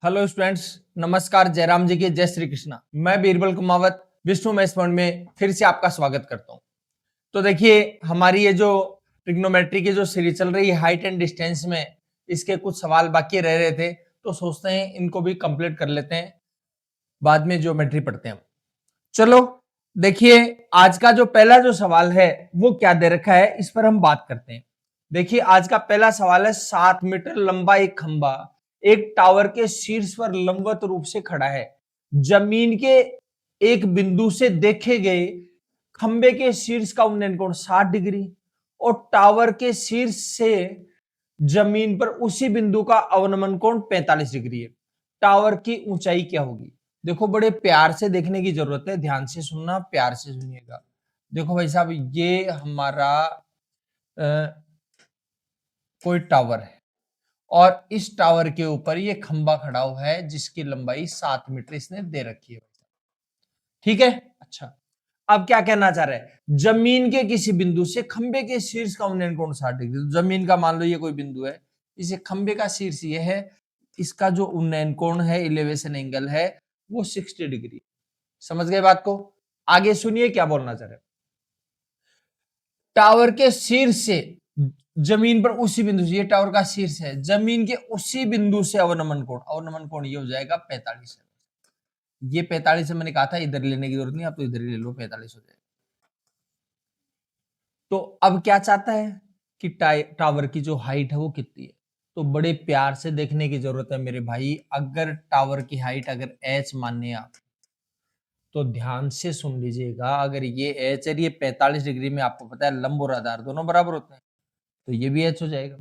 Hello students, नमस्कार। जयराम जी की जय श्री कृष्णा। मैं बीरबल कुमावत विष्णु मैथ्स पॉइंट में फिर से आपका स्वागत करता हूं। तो देखिए, हमारी ये जो ट्रिग्नोमेट्री की जो सीरीज चल रही है हाइट एंड डिस्टेंस में, इसके कुछ सवाल बाकी रह रहे थे, तो सोचते हैं इनको भी कंप्लीट कर लेते हैं, बाद में ज्योमेट्री पढ़ते हैं। चलो देखिए, आज का जो पहला जो सवाल है वो क्या दे रखा है, इस पर हम बात करते हैं। देखिए, आज का पहला सवाल है, 7 मीटर लंबा एक खंबा एक टावर के शीर्ष पर लंबवत रूप से खड़ा है। जमीन के एक बिंदु से देखे गए खंबे के शीर्ष का उन्नयन कोण 60 डिग्री और टावर के शीर्ष से जमीन पर उसी बिंदु का अवनमन कोण 45 डिग्री है। टावर की ऊंचाई क्या होगी? देखो, बड़े प्यार से देखने की जरूरत है, ध्यान से सुनना, प्यार से सुनिएगा। देखो भाई साहब, ये हमारा कोई टावर है और इस टावर के ऊपर ये खंबा खड़ा हुआ है जिसकी लंबाई 7 मीटर इसने दे रखी है। ठीक है, अच्छा। अब क्या कहना चाह रहा है? जमीन के किसी बिंदु से खंबे के शीर्ष का उन्नयन कोण 60 डिग्री। तो जमीन का मान लो ये कोई बिंदु है, इसे खंबे का शीर्ष ये है, इसका जो उन्नयन कोण है, इलेवेशन एंगल है, वो 60 डिग्री। समझ गए बात को? आगे सुनिए क्या बोलना चाह रहे हैं। टावर के शीर्ष से जमीन पर उसी बिंदु से, ये टावर का शीर्ष है, जमीन के उसी बिंदु से अवनमन कोण ये हो जाएगा 45। ये 45 मैंने कहा था, इधर लेने की जरूरत नहीं, आप तो इधर ही ले लो, 45 हो जाएगा। तो अब क्या चाहता है कि टावर की जो हाइट है वो कितनी है? तो बड़े प्यार से देखने की जरूरत है मेरे भाई। अगर टावर की हाइट अगर h माने आप, तो ध्यान से सुन लीजिएगा। अगर ये h है, ये 45 डिग्री में आपको पता है लंब और आधार दोनों बराबर होते हैं, तो ये भी h हो जाएगा।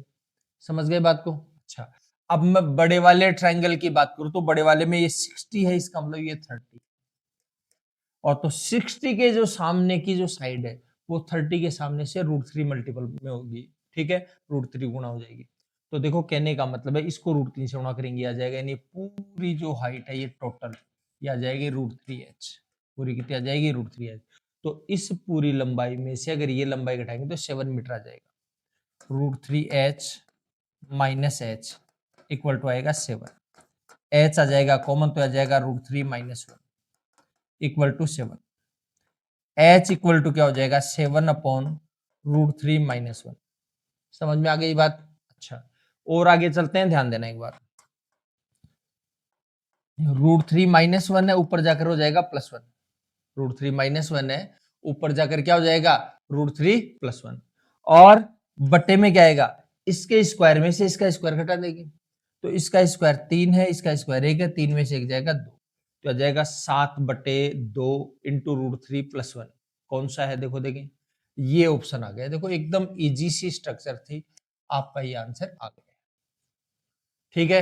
समझ गए बात को? अच्छा, अब मैं बड़े वाले ट्रायंगल की बात करूं तो बड़े वाले में ये 60 है, इसका मतलब ये 30, और तो 60 के जो सामने की जो साइड है वो 30 के सामने से √3 मल्टीपल में होगी। ठीक है, √3 गुना हो जाएगी। तो देखो, कहने का मतलब है इसको √3 से गुणा करेंगे, आ जाएगा, यानी पूरी जो हाइट है ये टोटल ये आ जाएगी √3h। पूरी कितनी आ जाएगी? √3h। तो इस पूरी लंबाई में से अगर ये लंबाई घटाएंगे तो 7 मीटर आ जाएगा। √3h minus h equal to आएगा 7। h आ जाएगा कॉमन, तो आ जाएगा √3 minus 1 equal to 7। h equal to क्या हो जाएगा? 7 अपॉन √3 माइनस 1। समझ में आ गई बात? अच्छा, और आगे चलते हैं, ध्यान देना एक बार। √3 माइनस 1 है, ऊपर जाकर हो जाएगा +1। √3 माइनस 1 है, ऊपर जाकर क्या हो जाएगा? √3 + 1। और बट्टे में क्या आएगा? इसके स्क्वायर में से इसका स्क्वायर घटा देंगे, तो इसका स्क्वायर 3 है, इसका स्क्वायर 1 है, 3 में से 1 जाएगा 2, तो आ जाएगा 7/2 इंटू √3 + 1। कौन सा है? देखो देखें, ये ऑप्शन आ गया। देखो, एकदम इजी सी स्ट्रक्चर थी, आपका ये आंसर आ गया। ठीक है,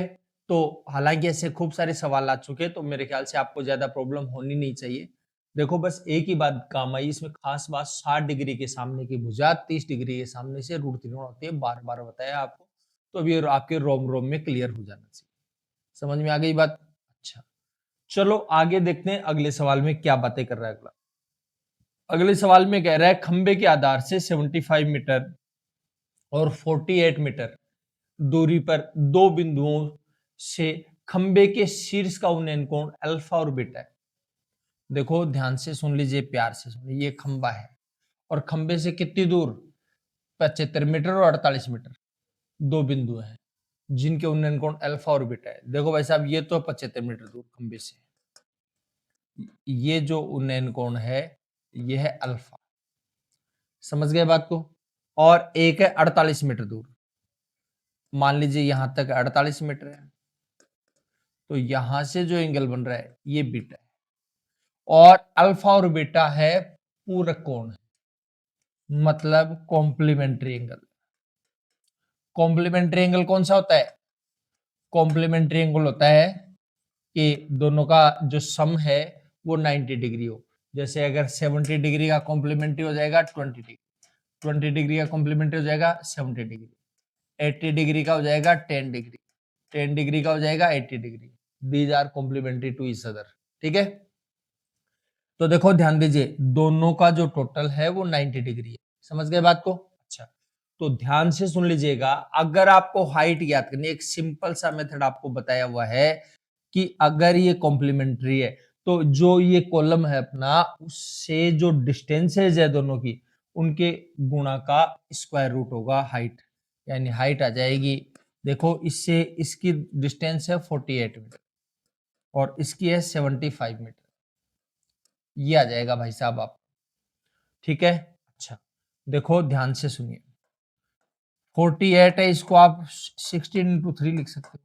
तो हालांकि ऐसे खूब सारे सवाल आ चुके, तो मेरे ख्याल से आपको ज्यादा प्रॉब्लम होनी नहीं चाहिए। देखो, बस एक ही बात काम आई इसमें, खास बात 60 डिग्री के सामने की भुजा 30 डिग्री के सामने से √3 होती है, बार बार बताया आपको, तो अभी आपके रोम रोम में क्लियर हो जाना चाहिए। समझ में आ गई बात? अच्छा, चलो आगे देखते हैं अगले सवाल में क्या बातें कर रहा है अगला। अगले सवाल में कह रहा है, खंबे के आधार से 75 मीटर और 48 मीटर दूरी पर दो बिंदुओं से खंबे के शीर्ष का उन्नयन कोण अल्फा और बीटा है। देखो, ध्यान से सुन लीजिए, प्यार से सुनिए। ये खंबा है और खंबे से कितनी दूर? 75 मीटर और 48 मीटर, दो बिंदु हैं जिनके उन्नयन कोण अल्फा और बीटा है। देखो भाई साहब, ये तो 75 मीटर दूर खंबे से, ये जो उन्नयन कोण है ये है अल्फा। समझ गए बात को? और एक है 48 मीटर दूर, मान लीजिए यहां तक 48 मीटर है, तो यहां से जो एंगल बन रहा है ये बीटा है, और अल्फा और बीटा है पूरक कोण, मतलब कॉम्प्लीमेंट्री एंगल। कॉम्प्लीमेंट्री एंगल कौन सा होता है? कॉम्प्लीमेंट्री एंगल होता है कि दोनों का जो सम है वो 90 डिग्री हो। जैसे अगर 70 डिग्री का कॉम्प्लीमेंट्री हो जाएगा 20 डिग्री, 20 डिग्री का कॉम्प्लीमेंट्री हो जाएगा 70 डिग्री, 80 डिग्री का हो जाएगा 10 डिग्री, 10 डिग्री का हो जाएगा 80 degree. These are complementary to each other. ठीक है, तो देखो ध्यान दीजिए, दोनों का जो टोटल है वो 90 डिग्री है। समझ गए बात को? अच्छा, तो ध्यान से सुन लीजिएगा। अगर आपको हाइट ज्ञात करनी, एक सिंपल सा मेथड आपको बताया हुआ है कि अगर ये कॉम्प्लीमेंट्री है तो जो ये कॉलम है अपना उससे जो डिस्टेंसेज है दोनों की उनके गुणा का स्क्वायर रूट होगा हाइट, यानी हाइट आ जाएगी। देखो इससे इसकी डिस्टेंस है 48 मीटर और इसकी है 75 मीटर, ये आ जाएगा भाई साहब आप। ठीक है, अच्छा देखो ध्यान से सुनिए, 48 है, इसको आप 16 इंटू 3 लिख सकते हो,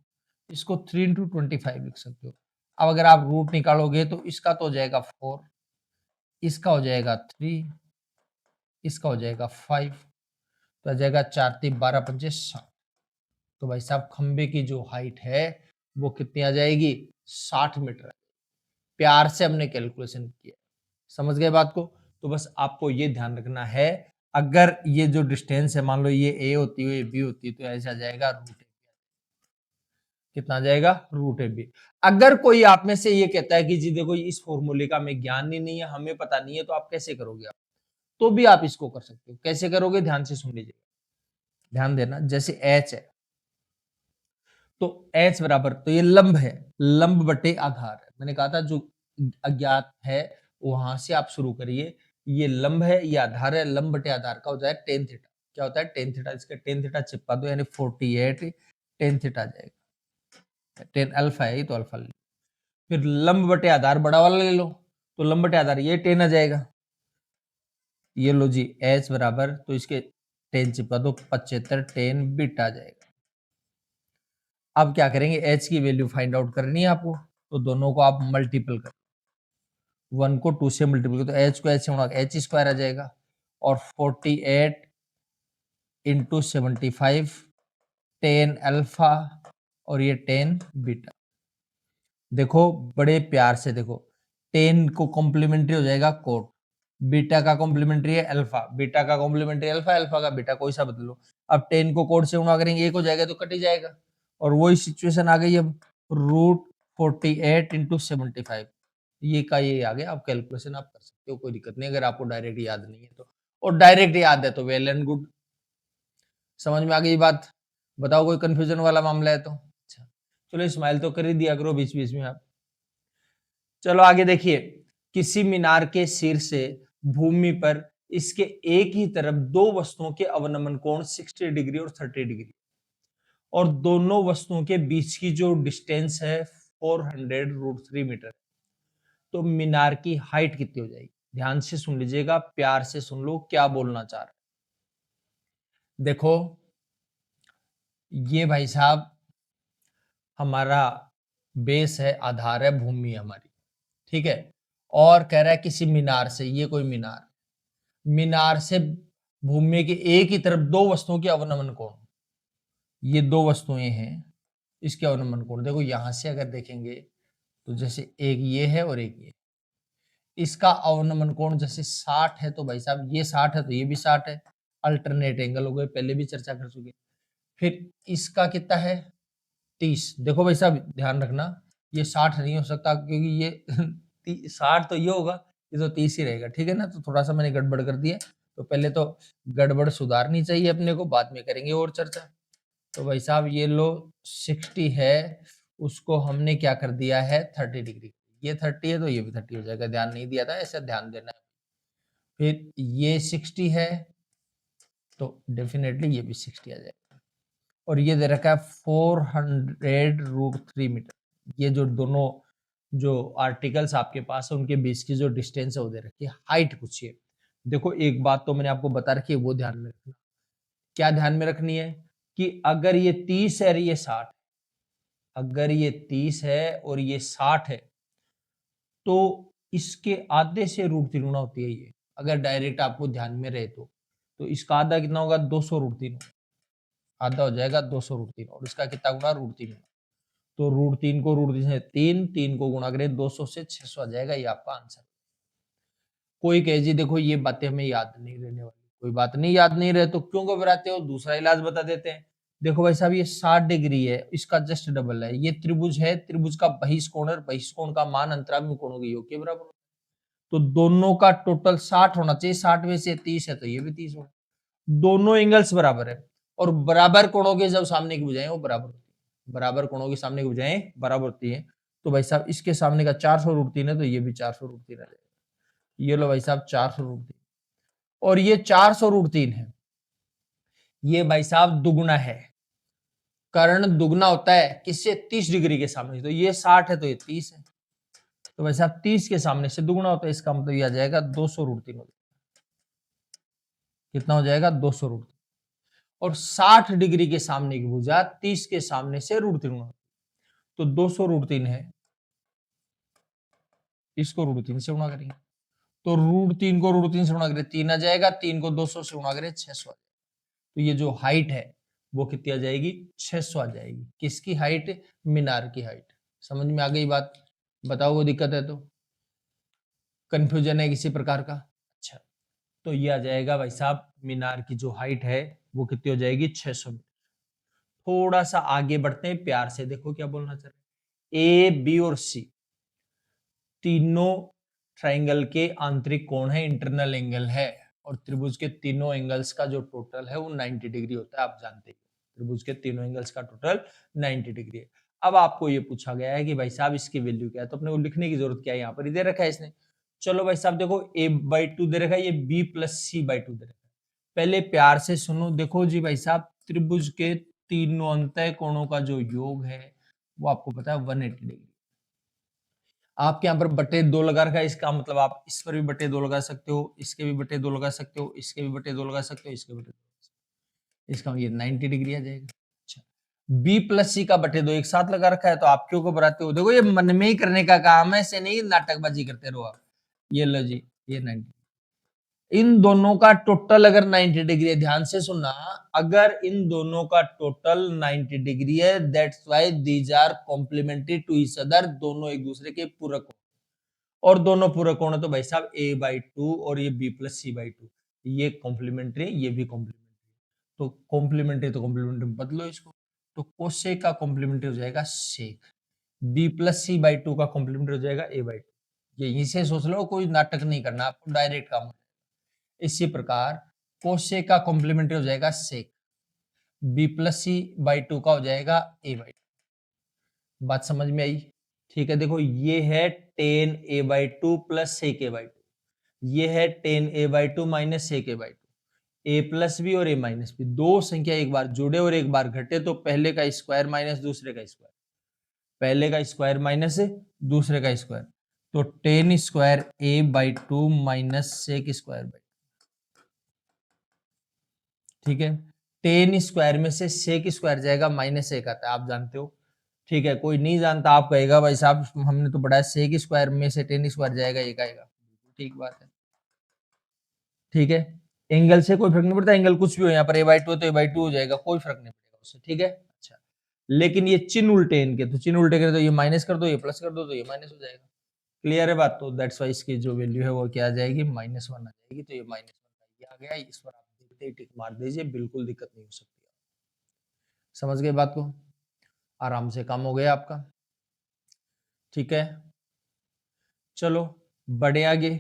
इसको 3 इंटू 25 लिख सकते हो। अब अगर आप रूट निकालोगे तो इसका तो हो जाएगा 4, इसका हो जाएगा 3, इसका हो जाएगा 5, तो आ जाएगा 4 3 12 5 7। तो भाई साहब खंबे की जो हाइट है वो कितनी आ जाएगी, 60 मीटर। प्यार से हमने कैलकुलेशन किया, समझ गए बात को। तो बस आपको ये ध्यान रखना है, अगर ये जो डिस्टेंस है मान लो ये ए होती है ये बी होती है तो ऐसा आ जाएगा रूट ए, कितना आ जाएगा रूट ए बी। अगर कोई आप में से ये कहता है कि जी देखो इस फॉर्मूले का हमें ज्ञान ही नहीं है, हमें पता नहीं है, तो आप कैसे करोगे, आप तो भी आप इसको कर सकते हो। कैसे करोगे, ध्यान से सुन लीजिए, ध्यान देना। जैसे एच है तो एच बराबर, तो ये लंब है, लंब बटे आधार है, मैंने कहा था जो अज्ञात है वहां से आप शुरू करिए। ये लंब है, ये आधार है, लंब बटे आधार का हो जाए टेन थीटा। क्या होता है टेन थीटा, इसका टेन थीटा चिपका दो यानी 48 टेन थीटा आ जाएगा। टेन अल्फा है तो अल्फा ले लो, फिर लंब बटे आधार बड़ा वाला ले लो, तो लंब बटे आधार ये टेन आ जाएगा। ये लो जी एच बराबर, तो इसके टेन चिपका दो 75 टेन बीटा आ जाएगा। अब क्या करेंगे, एच की वैल्यू फाइंड आउट करनी है आपको, तो दोनों को आप मल्टीपल कर, 1 को 2 से मल्टीपल करो तो एच को एच से गुणा एच स्क्वायर आ जाएगा, और 48 इंटू 75 10 अल्फा और ये 10 बीटा। देखो बड़े प्यार से देखो, 10 को कॉम्प्लीमेंट्री हो जाएगा कोट, बीटा का कॉम्प्लीमेंट्री है अल्फा, बीटा का कॉम्प्लीमेंट्री अल्फा, अल्फा का बीटा, कोई सा बदल लो। अब 10 को कोट से गुणा करेंगे एक हो जाएगा तो कट ही जाएगा, और वही सिचुएशन आ गई अब रूट 48 इंटू 75, ये का ये आ गया। आप कैलकुलेशन आप कर सकते हो, कोई दिक्कत नहीं अगर आपको डायरेक्ट याद नहीं है तो, और डायरेक्ट याद है तो वेल एंड गुड। समझ में आ गई बात, बताओ कोई कंफ्यूजन वाला मामला है तो। अच्छा चलो स्माइल तो कर ही दिया करो बीच बीच में आप। चलो आगे देखिए, किसी मीनार के सिर से भूमि पर इसके एक ही तरफ दो वस्तुओं के अवनमन कोण 60 डिग्री और 30 डिग्री, और दोनों वस्तुओं के बीच की जो डिस्टेंस है 400 रूट 3 मीटर, तो मीनार की हाइट कितनी हो जाएगी। ध्यान से सुन लीजिएगा, प्यार से सुन लो क्या बोलना चाह रहे। देखो ये भाई साहब हमारा बेस है, आधार है, भूमि है हमारी, ठीक है, और कह रहा है किसी मीनार से, ये कोई मीनार, मीनार से भूमि के एक ही तरफ दो वस्तुओं के अवनमन कोण, ये दो वस्तुएं हैं, इसके अवनमन कोण देखो यहां से अगर देखेंगे तो जैसे एक ये है और एक ये, इसका अवनमन कोण जैसे 60 है तो भाई साहब ये 60 है तो ये भी 60 है, अल्टरनेट एंगल हो गए, पहले भी चर्चा कर चुके। फिर इसका कितना है 30, देखो भाई साहब ध्यान रखना ये 60 नहीं हो सकता क्योंकि ये 60 तो ये होगा, ये तो 30 ही रहेगा, ठीक है ना। तो थोड़ा सा मैंने गड़बड़ कर दिया, तो पहले तो गड़बड़ सुधारनी चाहिए अपने को, बाद में करेंगे और चर्चा। तो भाई साहब ये लो 60 है, उसको हमने क्या कर दिया है 30 डिग्री, ये 30 है तो ये भी 30 हो जाएगा, ध्यान नहीं दिया था, ऐसा ध्यान देना है। फिर ये 60 है तो डेफिनेटली ये भी 60 आ जाएगा, और ये दे रखा है 400 रूट 3 मीटर। ये जो दोनों जो आर्टिकल्स आपके पास है उनके बीच की जो डिस्टेंस है वो दे रखी है, हाइट पूछिए। देखो एक बात तो मैंने आपको बता रखी है वो ध्यान में रखना, क्या ध्यान में रखनी है कि अगर ये 30 है और ये 60, अगर ये 30 है और ये 60 है तो इसके आधे से रूट 3 गुना होती है ये, अगर डायरेक्ट आपको ध्यान में रहे तो इसका आधा कितना होगा 200 रूट 3, आधा हो जाएगा 200 रूट 3, और इसका कितना गुना रूट 3, तो रूट 3 को रूट 3 से 3 को गुणा करें 200 से 600 आ जाएगा, ये आपका आंसर। कोई कहे जी देखो ये बातें हमें याद नहीं रहने वाली, कोई बात नहीं, याद नहीं रहे तो क्यों घबराते हो, दूसरा इलाज बता देते हैं। देखो भाई साहब ये 60 डिग्री है, इसका जस्ट डबल है, ये त्रिभुज है, त्रिभुज का बहिष्कोण और बहिष्कोण का मान अंतरामी कोणों के योग के बराबर, तो दोनों का टोटल 60 होना चाहिए, 60 में से 30 है तो ये भी 30 होगा, दोनों एंगल्स बराबर है, और बराबर कोणों के जब सामने की भुजाएं वो बराबर होती है, बराबर कोणों के सामने की भुजाएं बराबर होती है, तो भाई साहब इसके सामने का 400√3 है, तो ये भी 400√3 आ जाएगा। ये लो भाई साहब 400√3, और ये 400√3 है, ये भाई साहब दुगुना है। कर्ण दुगना होता है किससे? 30 डिग्री के सामने। तो ये 60 है तो ये 30 है, तो भाई साहब 30 के सामने से दुगुना होता है, इसका मतलब ये आ जाएगा 200√3 हो जाएगा। कितना हो जाएगा? 200√3। और 60 डिग्री के सामने की भुजा 30 के सामने से √3 गुना, तो 200√3 है, इसको √3 से गुणा करेंगे, तो √3 को √3 से गुणा करें 3 आ जाएगा, 3 को 200 से गुणा करें 600 आ जाएगा। तो ये जो हाइट है वो कितनी आ जाएगी? 600 आ जाएगी। किसकी हाइट? मीनार की हाइट। समझ में आ गई बात? बताओ कोई दिक्कत है तो, कंफ्यूजन है किसी प्रकार का? अच्छा, तो ये आ जाएगा भाई साहब मीनार की जो हाइट है वो कितनी हो जाएगी? 600 मीटर। थोड़ा सा आगे बढ़ते हैं, प्यार से देखो क्या बोलना चाह रहे हैं। ए, बी और सी तीनों ट्राइंगल के आंतरिक कोण है, इंटरनल एंगल है, और त्रिभुज के तीनों एंगल्स का जो टोटल है वो 90 डिग्री होता है, आप जानते हैं। त्रिभुज के तीनों एंगल्स का टोटल 90 डिग्री है। अब आपको ये पूछा गया है कि भाई साहब इसकी वैल्यू क्या है, तो अपने को लिखने की जरूरत क्या है, यहाँ पर ही दे रखा है इसने। चलो भाई साहब देखो a/2 दे रखा है, ये b+c/2 दे रखा है। पहले प्यार से सुनो, देखो जी भाई साहब त्रिभुज के तीनों अंतः कोणों का जो योग है वो आपको पता है 180 डिग्री। आपके यहाँ पर बटे 2 लगा रखा है, इसका मतलब आप इस पर भी बटे 2 लगा सकते हो, इसके भी बटे 2 लगा सकते हो, इसके भी बटे 2 लगा सकते हो, इसके बटे 2 लगा सकते हो। इसका ये 90 डिग्री आ जाएगा। अच्छा, b+c का बटे 2 एक साथ लगा रखा है, तो आप क्यों घबराते हो? देखो ये मन में ही करने का काम है, ऐसे नहीं नाटकबाजी करते रहो आप। ये लो जी, ये 90, इन दोनों का टोटल अगर 90 डिग्री है, ध्यान से सुनना, अगर इन दोनों का टोटल 90 डिग्री है, that's why these are complementary to each other, दोनों एक दूसरे के पूरक हो, और दोनों पूरक कोण है तो भाई साहब a/2 और ये b+c/2, ये कॉम्प्लीमेंट्री, ये भी कॉम्प्लीमेंट्री, तो कॉम्प्लीमेंट्री बदलो इसको, तो कोसेक का कॉम्प्लीमेंट्री हो जाएगा सेक, b+c/2 का कॉम्प्लीमेंट्री हो जाएगा a/2। यहीं से सोच लो, कोई नाटक नहीं करना आपको, डायरेक्ट काम हो जाएगा। इसी प्रकार कोसेक का कॉम्प्लीमेंट्री हो जाएगा सेक, b+c/2 का हो जाएगा a/2। बात समझ में आई? ठीक है, देखो ये है tan a/2 plus sec a/2, ये है tan a/2 minus sec a/2। a plus B और a माइनस बी, दो संख्या एक बार जुड़े और एक बार घटे तो पहले का स्क्वायर माइनस दूसरे का स्क्वायर, पहले का स्क्वायर माइनस दूसरे का स्क्वायर, तो tan square a/2 minus sec square. ठीक है, tan स्क्वायर में से sec स्क्वायर जाएगा, माइनस एक आता है, आप जानते हो। ठीक है, कोई नहीं जानता आप कहेगा भाई साहब हमने तो पढ़ा है sec स्क्वायर में से tan स्क्वायर जाएगा, एक आएगा। ठीक बात है। ठीक है, एंगल से कोई फर्क नहीं पड़ता, एंगल कुछ भी हो, यहाँ पर a/2 तो a/2 हो जाएगा, कोई फर्क नहीं पड़ेगा उससे। ठीक है, अच्छा, लेकिन ये चिन्ह उल्टे इनके, तो चिन्ह उल्टे करें तो ये माइनस कर दो, ये प्लस कर दो तो ये माइनस हो जाएगा। क्लियर है बात? तो दैट्स वाई इसकी जो वैल्यू है वो क्या आ जाएगी? -1 आ जाएगी, तो ये -1 आ गया। इस पर आप देखते ही टिक मार दीजिए, बिल्कुल दिक्कत नहीं हो सकती। समझ गए बात को? आराम से काम हो गया आपका। ठीक है, चलो बढ़े आगे,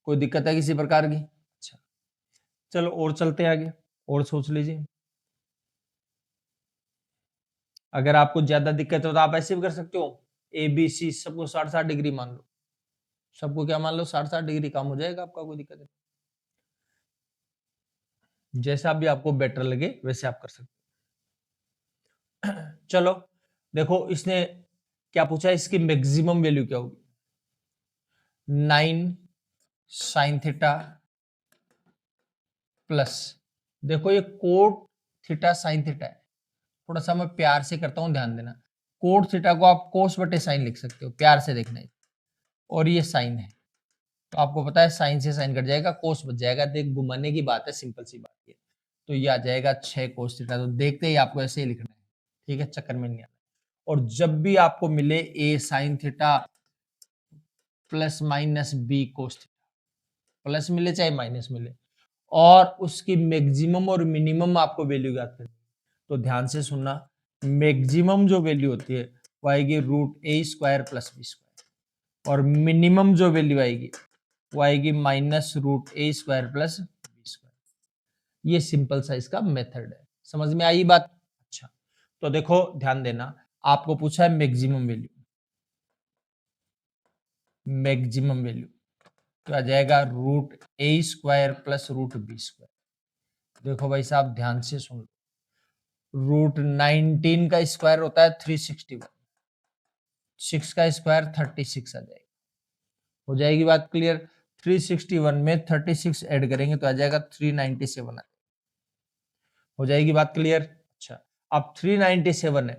कोई दिक्कत है किसी प्रकार की? अच्छा, चलो और चलते हैं आगे, और सोच लीजिए। अगर आपको ज्यादा दिक्कत हो तो आप ऐसे भी कर सकते हो, ए बी सी सबको 60-60 डिग्री मान लो, सबको क्या मान लो? 60-60 डिग्री, काम हो जाएगा आपका, कोई दिक्कत नहीं। जैसा भी आपको बेटर लगे वैसे आप कर सकते हो। चलो देखो, इसने क्या पूछा, इसकी मैक्सिमम वैल्यू क्या होगी? 9 sin थीटा प्लस, देखो ये कोट थीटा साइन थीटा है, थोड़ा सा मैं प्यार से करता हूं, ध्यान देना। कोट थीटा को आप कोस बटे साइन लिख सकते हो, प्यार से देखना है, और ये साइन है, तो आपको पता है साइन से साइन कट जाएगा, कोस बच जाएगा, देख घुमाने की बात है, सिंपल सी बात है। तो ये आ जाएगा 6 कोस थीटा, तो देखते ही आपको ऐसे ही लिखना है। ठीक है, चक्कर में नहीं आना। और जब भी आपको मिले a sine theta plus minus B cos theta, plus मिले चाहे माइनस मिले, और उसकी मैक्सिमम और मिनिमम आपको वैल्यू ज्ञात करनी, तो ध्यान से सुनना, मैक्सिमम जो वैल्यू होती है वो आएगी √a² प्लस b², और मिनिमम जो वैल्यू आएगी वो आएगी -√a² प्लस b²। ये सिंपल सा इसका मेथड है, समझ में आई बात? अच्छा, तो देखो ध्यान देना, आपको पूछा है मैक्सिमम वैल्यू, मैक्सिमम वैल्यू, तो आ जाएगा root A square plus root B square. देखो भाई साहब ध्यान से सुन लो, रूट 19 का स्क्वायर होता है 361, 6 का स्क्वायर 36 आ जाएगा। हो जाएगी बात क्लियर। 361 में 36 ऐड करेंगे तो आ जाएगा 397 आ जाएगा। हो जाएगी बात क्लियर। अच्छा अब 397 है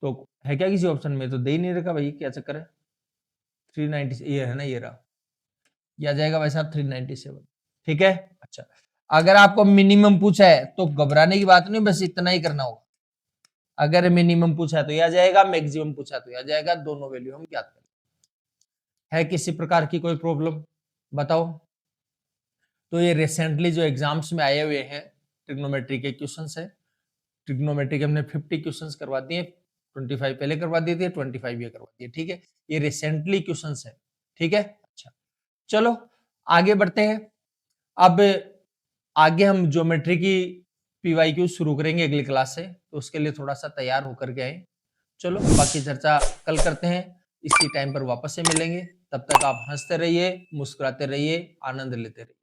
तो है क्या किसी ऑप्शन में, तो दे ही नहीं रखा भाई, क्या चक्कर है। 390 ये है ना, ये रहा, ये आ जाएगा भाई साहब 397। ठीक है। अच्छा अगर आपको मिनिमम पूछा है तो घबराने की बात नहीं, बस इतना ही करना होगा। अगर मिनिमम पूछा है तो यह आ जाएगा, मैक्सिमम पूछा तो यह आ जाएगा, दोनों वैल्यू हम ज्ञात करें। है किसी प्रकार की कोई प्रॉब्लम बताओ। तो ये रिसेंटली जो एग्जाम्स में आए हुए हैं ट्रिग्नोमेट्री के क्वेश्चंस है। ट्रिग्नोमेट्री के हमने 50 क्वेश्चंस करवा दिए, 25 पहले करवा दिए थे, 25 ये करवा दिए। ठीक है, ये रिसेंटली क्वेश्चंस है। ठीक है। अच्छा चलो आगे बढ़ते हैं। अब आगे हम ज्योमेट्री की पीवाईक्यू शुरू करेंगे अगली क्लास से, तो उसके लिए थोड़ा सा तैयार होकर के आए। चलो बाकी चर्चा कल करते हैं, इसी टाइम पर वापस से मिलेंगे। तब तक आप हंसते रहिए, मुस्कुराते रहिए, आनंद लेते रहिए।